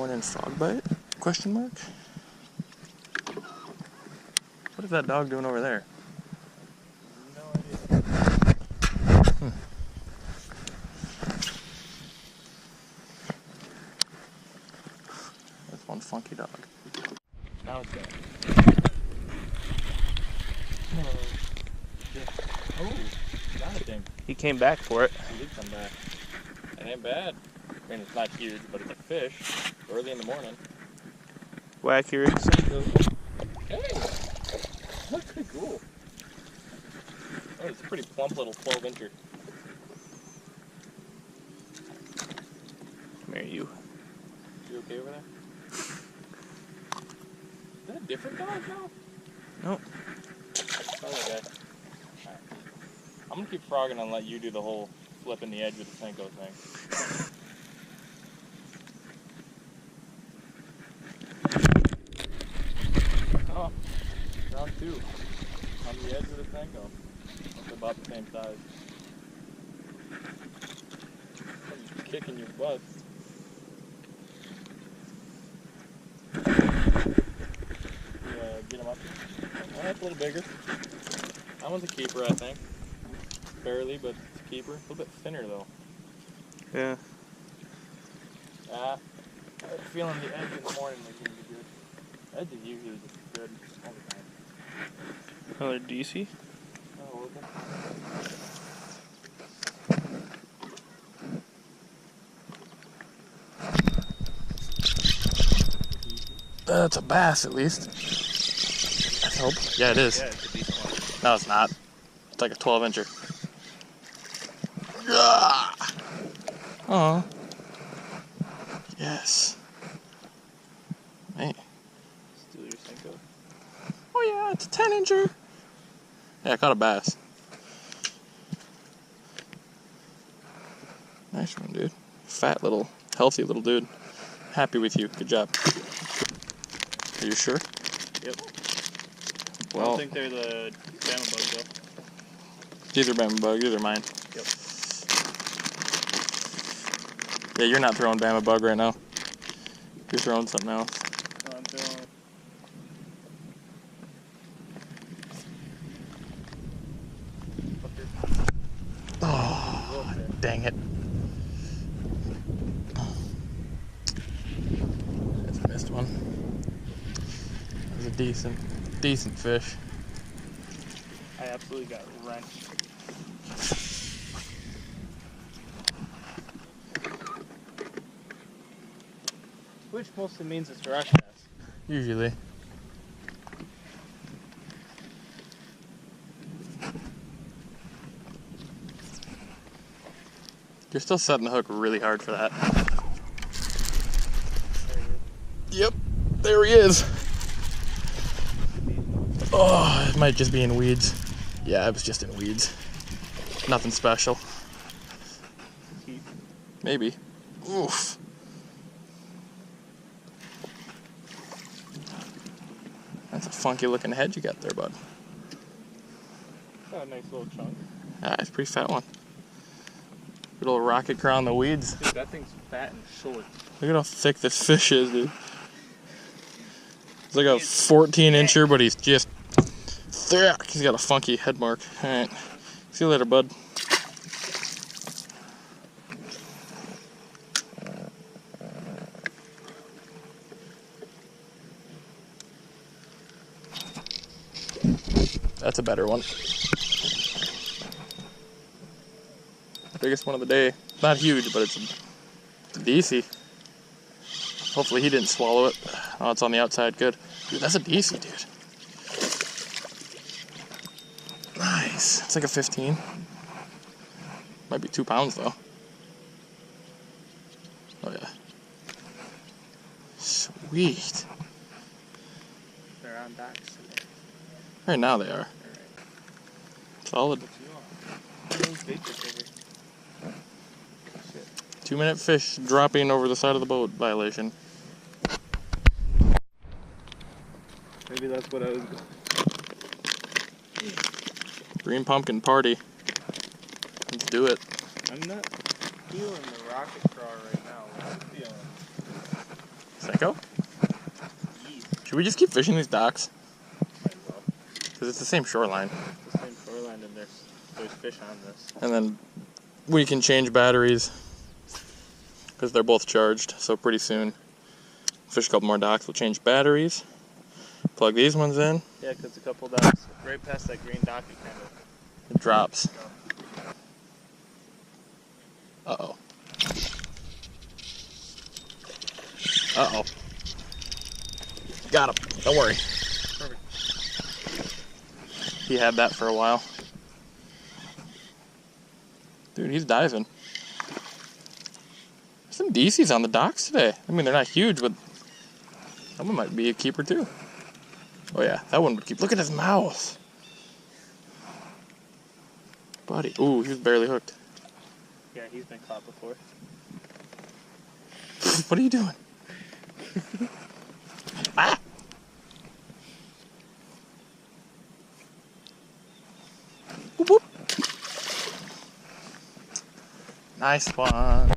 morning frog bite? Question mark? What is that dog doing over there? No idea. That's one funky dog. Now it's going. Oh, got it thing. He came back for it. He did come back. It ain't bad. I mean, it's not huge, but it's a fish. Early in the morning. Wacky rigs. Hey! That's pretty cool. Oh, it's a pretty plump little 12-incher. Come here, you. You okay over there? Is that a different dog now? Nope. Oh, okay. Right. I'm gonna keep frogging and let you do the whole flipping the edge with the Senko thing. Oh, round 2. On the edge with the Senko. That's about the same size. I'm just kicking your butt. Get him up here. Oh, that's a little bigger. That one's a keeper, I think. Barely, but it's a keeper. A little bit thinner, though. Yeah. I'm feeling the edge in the morning is going to be good. Edge is usually just good all the time. Another DC? Not horrible. That's a bass, at least. Let's hope. Yeah, it is. Yeah, it's a decent one. No, it's not. It's like a 12-incher. Oh. Yes. Hey. Steal your Senko. Oh yeah, it's a 10-incher. Yeah, I caught a bass. Nice one, dude. Fat little, healthy little dude. Happy with you. Good job. Are you sure? Yep. I Well, don't think they're the Bama bugs, though. these are Bama bug. These are mine. Yep. Yeah, you're not throwing Bama bug right now. You're throwing something else. No, I'm throwing. Oh, dang it. That's a missed one. That was a decent fish. I absolutely got wrenched. Which mostly means it's a rush bass. Usually. You're still setting the hook really hard for that. Yep, there he is. Oh, it might just be in weeds. Yeah, it was just in weeds. Nothing special. Maybe. Oof. That's a funky looking head you got there, bud. Got a nice little chunk. Yeah, it's a pretty fat one. Good old rocket crawl in the weeds. Dude, that thing's fat and short. Look at how thick this fish is, dude. It's like a 14-incher, but he's just thick. He's got a funky head mark. Alright. See you later, bud. That's a better one. Biggest one of the day. Not huge, but it's a DC. Hopefully he didn't swallow it. Oh, it's on the outside. Good. Dude, that's a DC, dude. Nice. It's like a 15. Might be 2 pounds, though. Oh, yeah. Sweet. They're on docks. Right now they are. Solid. 2-minute fish dropping over the side of the boat violation. Maybe that's what I was. Green pumpkin party. Let's do it. I'm not feeling the rocket crawl right now. What am I feeling? Senko? Should we just keep fishing these docks? Might as well. Because it's the same shoreline. It's the same shoreline and there's fish on this. And then we can change batteries because they're both charged. So pretty soon, fish a couple more docks, we'll change batteries. Plug these ones in. Yeah, because a couple docks right past that green dock, it kind of It drops. Uh-oh. Uh-oh. Got him. Don't worry. Perfect. He had that for a while. Dude, he's diving. There's some DCs on the docks today. I mean, they're not huge, but that one might be a keeper too. Oh yeah, that one would keep. Look at his mouth. Buddy. Ooh, he was barely hooked. Yeah, he's been caught before. What are you doing? Ah! Whoop, whoop. Nice one.